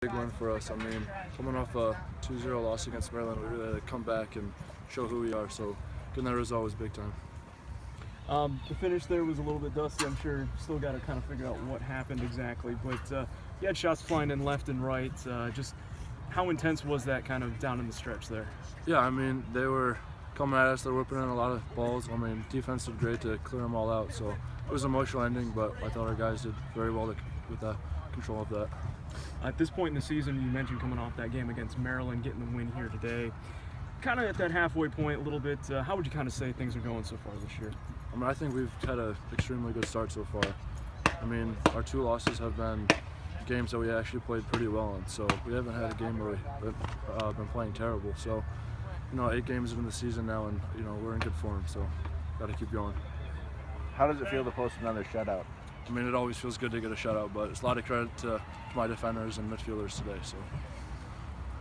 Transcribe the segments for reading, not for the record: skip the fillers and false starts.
Big win for us. I mean, coming off a 2-0 loss against Maryland, we really had to come back and show who we are. So getting that result was big time. The finish there was a little bit dusty. I'm sure still got to kind of figure out what happened exactly. But you had shots flying in left and right. Just how intense was that kind of down in the stretch there? Yeah, I mean, they were coming at us. They were whipping in a lot of balls. I mean, defense did great to clear them all out. So it was an emotional ending, but I thought our guys did very well with the control of that. At this point in the season, you mentioned coming off that game against Maryland, getting the win here today. Kind of at that halfway point a little bit, how would you kind of say things are going so far this year? I mean, I think we've had an extremely good start so far. I mean, our 2 losses have been games that we actually played pretty well in. So we haven't had a game where we've been playing terrible. So, 8 games in the season now, and we're in good form. So, got to keep going. How does it feel to post another shutout? I mean, it always feels good to get a shutout, but it's a lot of credit to my defenders and midfielders today. So.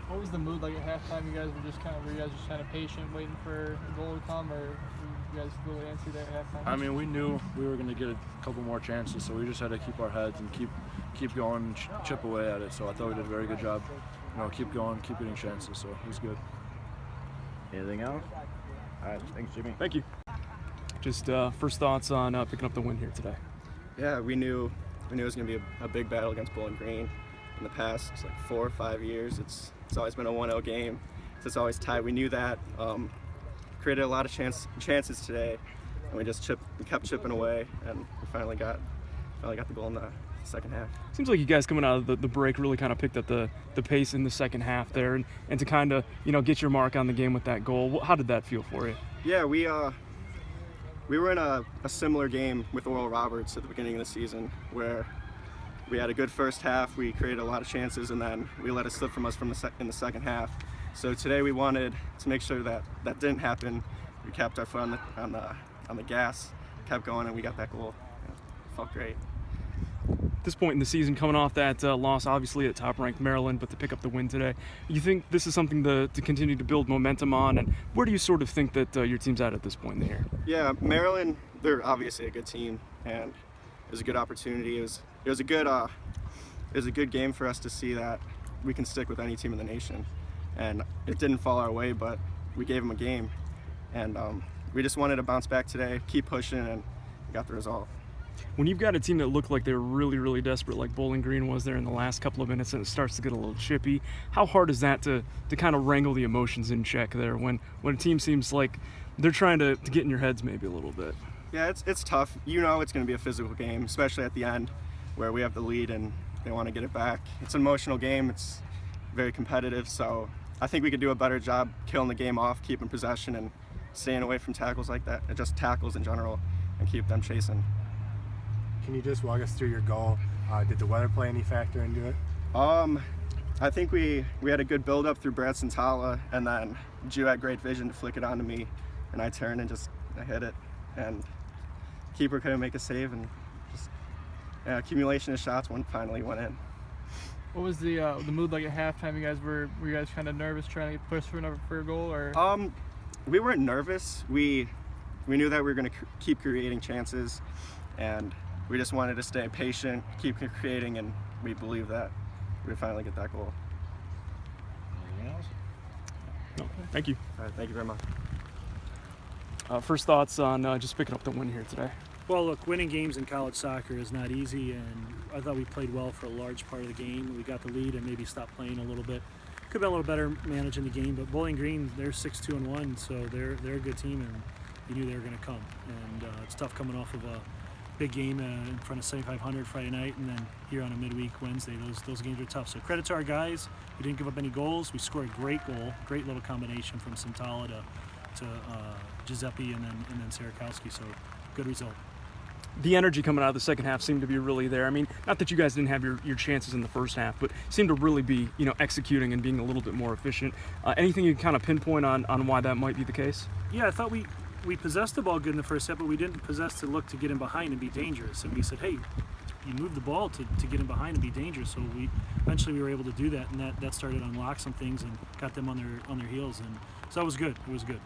What was the mood like at halftime? You guys were just kind of patient, waiting for a goal to come, or you guys really antsy there at halftime? I mean, we knew we were going to get a couple more chances, so we just had to keep our heads and keep going, and chip away at it. So I thought we did a very good job. Keep going, keep getting chances. So it was good. Anything else? All right, thanks, Jimmy. Thank you. Just first thoughts on picking up the win here today. Yeah, we knew it was going to be a big battle against Bowling Green. In the past 4 or 5 years, it's always been a 1-0 game. So it's always tied. We knew that. Created a lot of chances today, and we kept chipping away, and we finally got the goal in the second half. Seems like you guys coming out of the break really kind of picked up the pace in the second half there, and to kind of get your mark on the game with that goal. How did that feel for you? Yeah, we were in a similar game with Oral Roberts at the beginning of the season, where we had a good first half. We created a lot of chances, and then we let it slip from us in the second half. So today we wanted to make sure that didn't happen. We kept our foot on the gas, kept going, and we got that goal. It felt great. At this point in the season, coming off that loss, obviously at top-ranked Maryland, but to pick up the win today, you think this is something to continue to build momentum on? And where do you sort of think that your team's at this point in the year? Yeah, Maryland, they're obviously a good team, and it was a good opportunity. It was a good game for us to see that we can stick with any team in the nation. And it didn't fall our way, but we gave them a game. And we just wanted to bounce back today, keep pushing, and we got the result. When you've got a team that looked like they were really, really desperate, like Bowling Green was there in the last couple of minutes, and it starts to get a little chippy, how hard is that to kind of wrangle the emotions in check there when a team seems like they're trying to get in your heads maybe a little bit? Yeah, it's tough. It's going to be a physical game, especially at the end where we have the lead and they want to get it back. It's an emotional game. It's very competitive, so I think we could do a better job killing the game off, keeping possession, and staying away from tackles like that, and just tackles in general, and keep them chasing. Can you just walk us through your goal? Did the weather play any factor into it? I think we had a good build-up through Brad Santala, and then Jew had great vision to flick it onto me, and I turned and I hit it, and keeper couldn't make a save, and just accumulation of shots finally went in. What was the mood like at halftime? Were you guys kind of nervous trying to get pushed for a goal, or? We weren't nervous. We knew that we were going to keep creating chances, and we just wanted to stay patient, keep creating, and we believe that we finally get that goal. Anything else? No, thank you. All right, thank you very much. First thoughts on just picking up the win here today? Well, look, winning games in college soccer is not easy, and I thought we played well for a large part of the game. We got the lead and maybe stopped playing a little bit. Could have been a little better managing the game, but Bowling Green, they're 6-2-1, so they're a good team, and you knew they were going to come. And it's tough coming off of a big game in front of 7,500 Friday night, and then here on a midweek Wednesday. Those games are tough. So credit to our guys. We didn't give up any goals. We scored a great goal, great little combination from Santala to Giuseppe and then Sierakowski. So good result. The energy coming out of the second half seemed to be really there. I mean, not that you guys didn't have your chances in the first half, but seemed to really be executing and being a little bit more efficient. Anything you can kind of pinpoint on why that might be the case? Yeah, I thought we possessed the ball good in the first half, but we didn't possess to look to get in behind and be dangerous. And we said, hey, you move the ball to get in behind and be dangerous. So eventually we were able to do that, and that started to unlock some things and got them on their heels. And so that was good. It was good.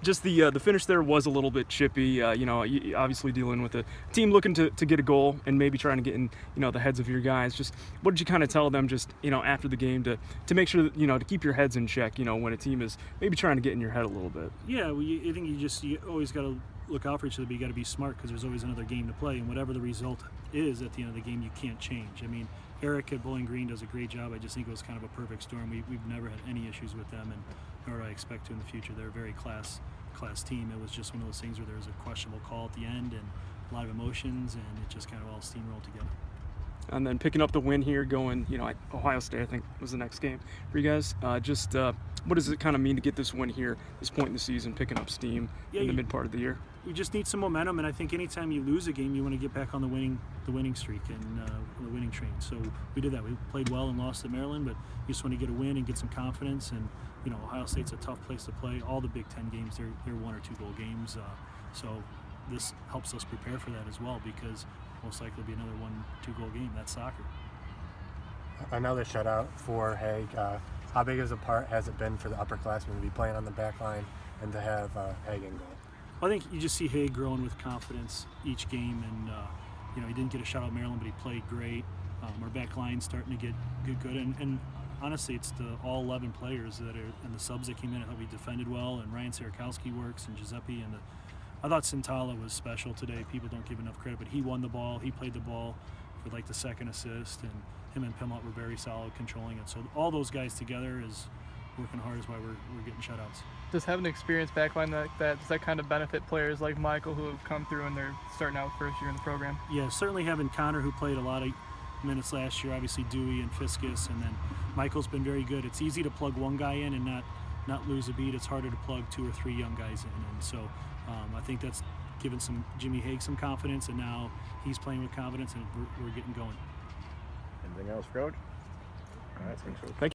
just the finish there was a little bit chippy. You know, obviously dealing with a team looking to get a goal and maybe trying to get in, you know, the heads of your guys. Just what did you kind of tell them, just, you know, after the game to make sure that, you know, to keep your heads in check, you know, when a team is maybe trying to get in your head a little bit? Yeah, well, I think you always got to look out for each other, but you got to be smart because there's always another game to play, and whatever the result is at the end of the game, you can't change. I mean, Eric at Bowling Green does a great job. I just think it was kind of a perfect storm. We've never had any issues with them, and nor do I expect to in the future. They're a very class team. It was just one of those things where there was a questionable call at the end and a lot of emotions, and it just kind of all steamrolled together. And then picking up the win here, going, you know, Ohio State, I think, was the next game for you guys. What does it kind of mean to get this win here, this point in the season, picking up steam in the mid part of the year? You just need some momentum, and I think anytime you lose a game, you want to get back on the winning streak and the winning train. So we did that. We played well and lost at Maryland, but you just want to get a win and get some confidence. And you know, Ohio State's a tough place to play. All the Big Ten games, they're 1 or 2 goal games. So this helps us prepare for that as well, because most likely it'll be another 1-2 goal game. That's soccer. Another shutout for Hague. How big of a part has it been for the upperclassmen to be playing on the back line and to have Hague in goal? Well, I think you just see Hague growing with confidence each game, and you know, he didn't get a shutout at Maryland, but he played great. Our back line's starting to get good, and honestly, it's all 11 players that are, and the subs that came in. I thought we defended well, and Ryan Sierakowski works, and Giuseppe, and I thought Sintala was special today. People don't give enough credit, but he won the ball. He played the ball for like the second assist, and him and Pimlott were very solid controlling it. So all those guys together is working hard is why we're getting shutouts. Does having an experienced backline like that, does that kind of benefit players like Michael who have come through and they're starting out first year in the program? Yeah, certainly having Connor, who played a lot of minutes last year, obviously Dewey and Fiskus, and then Michael's been very good. It's easy to plug one guy in and not lose a beat. It's harder to plug 2 or 3 young guys in, and so I think that's given Jimmy Hague some confidence, and now he's playing with confidence, and we're getting going. Anything else, Coach? All right, thanks. Thank you.